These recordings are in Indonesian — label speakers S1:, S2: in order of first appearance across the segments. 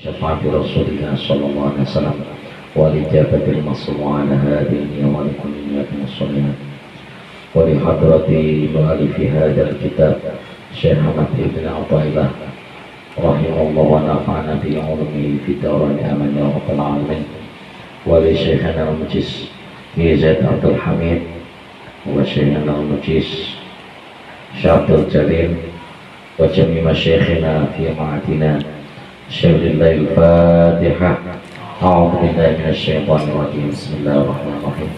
S1: شفاعة رسولنا صلى الله عليه وسلم والإجابة المصروع على هذه ولكل نية الصالحات ولحضرة مؤلف هذا الكتاب شيخ أحمد بن عطية رحمه الله ونفعنا بعلومه في الدارين آمين يا رب العالمين ولشيخنا المجيس زيد عبد الحميد وشيخنا المجيس شيخ عبد الجليل وجميع مشايخنا في معادنا شيخ الله الفاتحة. أعوذ بالله من الشيطان الرجيم بسم الله الرحمن الرحيم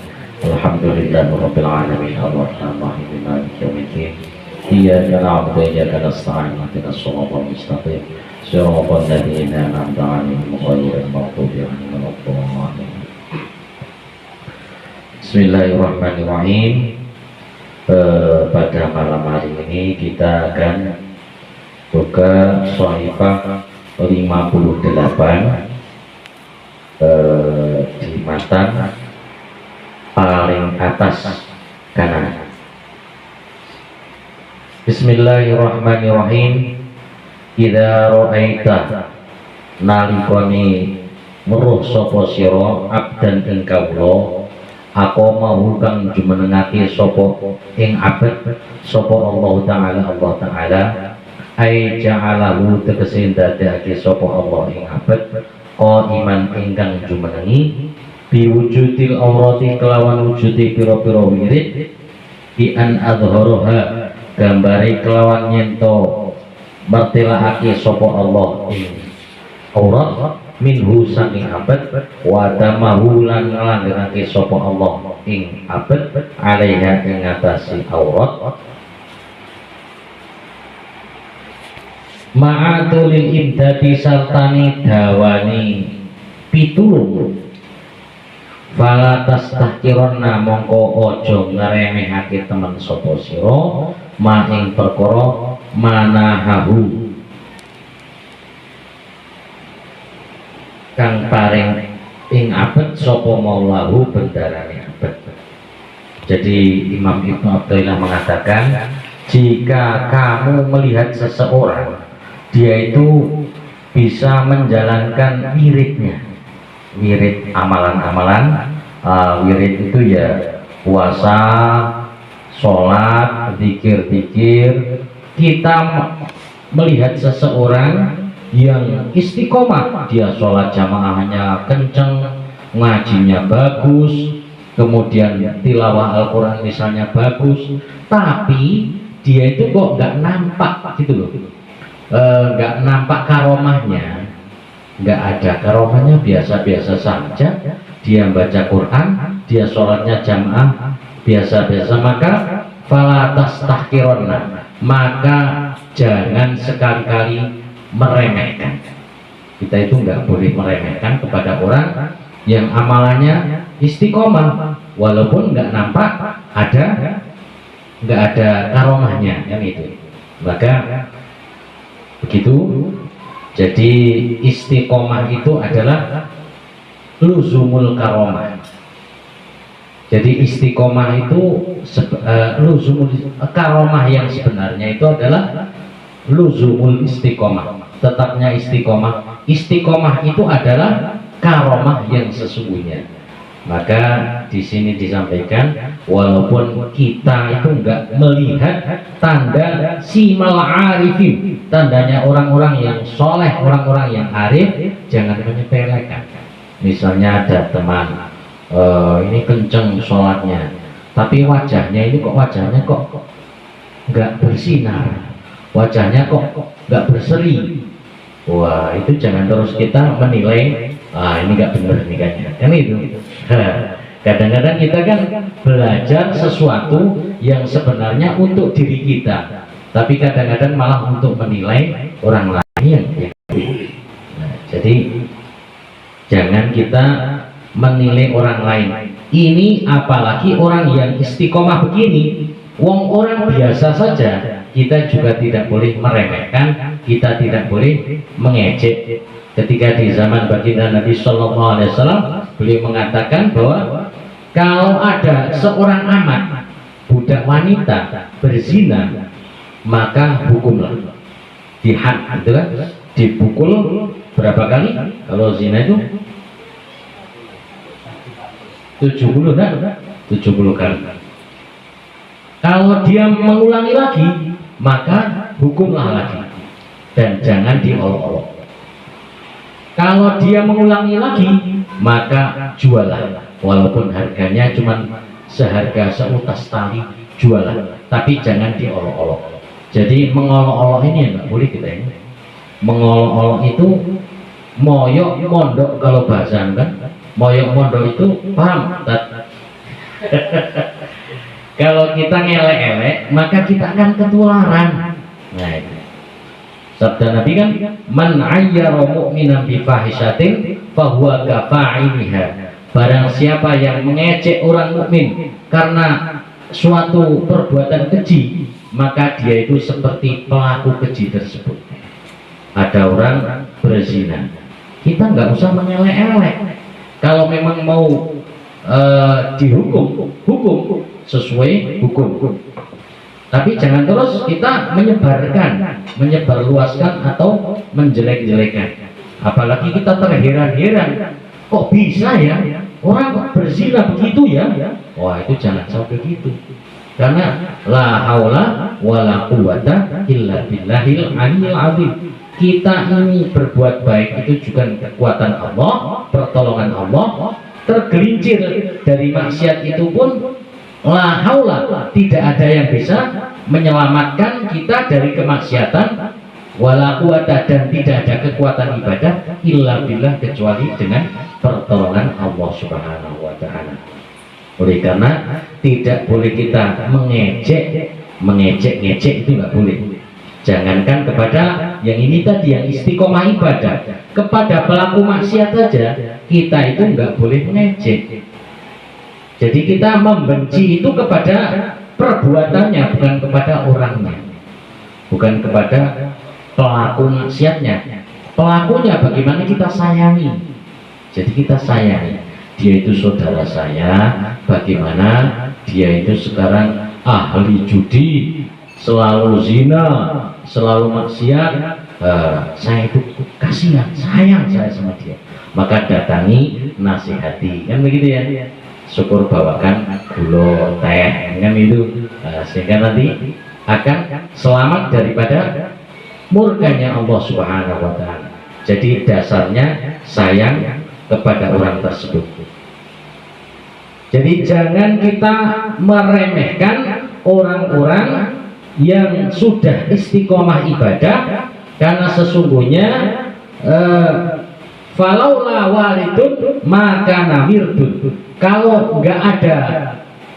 S1: الحمد لله رب العالمين الرحمن الرحيم مالك يوم الدين إياك نعبد وإياك نستعين اهدنا الصراط المستقيم صراط الذين أنعمت عليهم غير المغضوب عليهم ولا الضالين. Bismillahirrahmanirrahim. Pada malam hari ini kita akan buka Shahifah 58 di matan paling atas kanan. Bismillahirrahmanirrahim. Idza ra'aita nalikoni meruh sapa sira abdan ing kawula aku mau kang jumenengake sapa ing abad sapa Allah taala ai ja'alahu tegese ndadekake sapa Allah ing abad qaiman ingkang jumenengi biwujudil aurati kelawan wujudi pira-pira wirid bi an adharaha gambare kelawan nyento martilahake sapa Allah ing aurat minhu saking abad wa damahu lan nglanggengake sapa Allah ing abad alaiha ing ngatasi aurat ma'atulil imdadi sartani dawani pitulung fala tastahkironna mongko ojo ngremehake temen sapa sira ma ing perkara manahahu kang paring ing abad sapa maulahu bendarane abad. Jadi Imam Ibnu Athaillah mengatakan jika kamu melihat seseorang dia itu bisa menjalankan wiridnya, wirid amalan-amalan, wirid itu ya puasa, sholat, zikir-zikir. Kita melihat seseorang yang istiqomah, dia sholat jamaahnya kenceng, ngajinya bagus, kemudian tilawah Al-Quran misalnya bagus, tapi dia itu kok nggak nampak gitu loh, nggak nampak karomahnya, nggak ada karomahnya, biasa-biasa saja. Dia baca Quran, dia sholatnya jamaah biasa-biasa, maka fala tastahkironna, maka jangan sekali-kali meremehkan. Kita itu nggak boleh meremehkan kepada orang yang amalannya istiqomah, walaupun nggak nampak nggak ada karomahnya, yang itu. Maka begitu. Jadi istiqomah itu adalah luzumul karomah. Jadi istiqomah itu luzumul karomah yang sebenarnya itu adalah luzumul istiqomah, tetapnya istiqomah. Istiqomah itu adalah karomah yang sesungguhnya. Maka di sini disampaikan walaupun kita itu enggak melihat tanda simal arifin, tandanya orang-orang yang soleh, orang-orang yang arif, jangan menyepelekan. Misalnya ada teman ini kenceng sholatnya, tapi wajahnya ini wajahnya kok enggak bersinar, wajahnya kok nggak berseri. Wah, itu jangan terus kita menilai, ini nggak benar nih kan itu. Kadang-kadang kita kan belajar sesuatu yang sebenarnya untuk diri kita, tapi kadang-kadang malah untuk menilai orang lain yang jadi jangan kita menilai orang lain. Ini apalagi orang yang istiqomah begini, orang biasa saja. Kita juga tidak boleh meremehkan, kita tidak boleh mengejek. Ketika di zaman baginda Nabi Shallallahu Alaihi Wasallam, beliau mengatakan bahwa kalau ada seorang amat budak wanita berzina, maka hukumlah dihad, gitu kan? Dipukul Berapa kali? Kalau zina itu 70, enggak? 70 kali. Kalau dia mengulangi lagi, maka hukumlah lagi dan jangan diolok-olok. Kalau dia mengulangi lagi, maka jualah, walaupun harganya cuma seharga seutas tali, jualah, tapi jangan diolok-olok. Jadi mengolok-olok ini enggak boleh kita ini. Mengolok-olok itu moyok mondok, kalau bahasa kan moyok mondok itu paham. Kalau kita ngelek-elek, maka kita akan ketularan. Nah, itu. Sabda Nabi kan, man ayyara mu'minan bi fahishatin fahuwa kafa'iliha. Barang siapa yang mengejek orang mukmin karena suatu perbuatan keji, maka dia itu seperti pelaku keji tersebut. Ada orang berzina, kita nggak usah mengelek-elek. Kalau memang mau dihukum, hukum sesuai hukum. Tapi jangan terus kita menyebarluaskan atau menjelek-jelekan. Apalagi kita terheran-heran, kok bisa ya orang kok berzina begitu ya? Wah, itu jangan sampai begitu. Karena la haula wala quwata illa billahil aliyil azim. Kita ini berbuat baik itu juga kekuatan Allah, pertolongan Allah. Tergelincir dari maksiat itu pun la haula, tidak ada yang bisa menyelamatkan kita dari kemaksiatan, wala quwata, dan tidak ada kekuatan ibadah illa billah, kecuali dengan pertolongan Allah Subhanahu wa taala. Oleh karena tidak boleh kita mengejek itu nggak boleh. Jangankan kepada yang ini tadi, yang istiqomah ibadah, kepada pelaku maksiat saja kita itu nggak boleh mengejek. Jadi kita membenci itu kepada perbuatannya, bukan kepada orangnya, bukan kepada pelaku maksiatnya. Pelakunya bagaimana kita sayangi. Jadi kita sayangi, dia itu saudara saya, bagaimana dia itu sekarang ahli judi, selalu zina, selalu maksiat, saya itu kasihan, sayang saya sama dia, maka datangi, nasihati, kan begitu ya. Syukur bawakan gula, teh, kan itu, sehingga nanti akan selamat daripada murkanya Allah Subhanahu wa taala. Jadi dasarnya sayang kepada orang tersebut. Jadi jangan kita meremehkan orang-orang yang sudah istiqomah ibadah, karena sesungguhnya falaula walidun maka namirdun. Kalau enggak ada,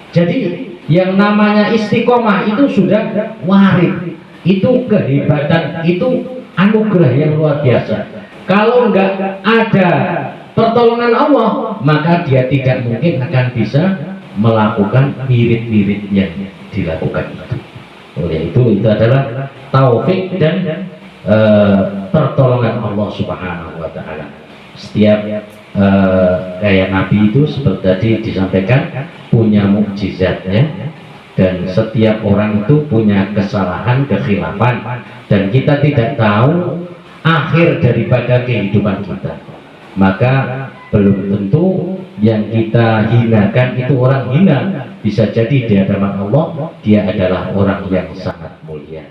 S1: jadi yang namanya istiqomah itu sudah warid, itu kehebatan, itu anugerah yang luar biasa. Kalau enggak ada pertolongan Allah, maka dia tidak mungkin akan bisa melakukan wirid-wirid yang dilakukan itu. Oleh itu adalah taufik dan pertolongan Allah Subhanahu wa taala. Setiap kayak Nabi itu seperti tadi disampaikan punya mukjizatnya, dan setiap orang itu punya kesalahan, kekhilafan, dan kita tidak tahu akhir daripada kehidupan kita. Maka belum tentu yang kita hinakan itu orang hina, bisa jadi di hadapan Allah dia adalah orang yang sangat mulia.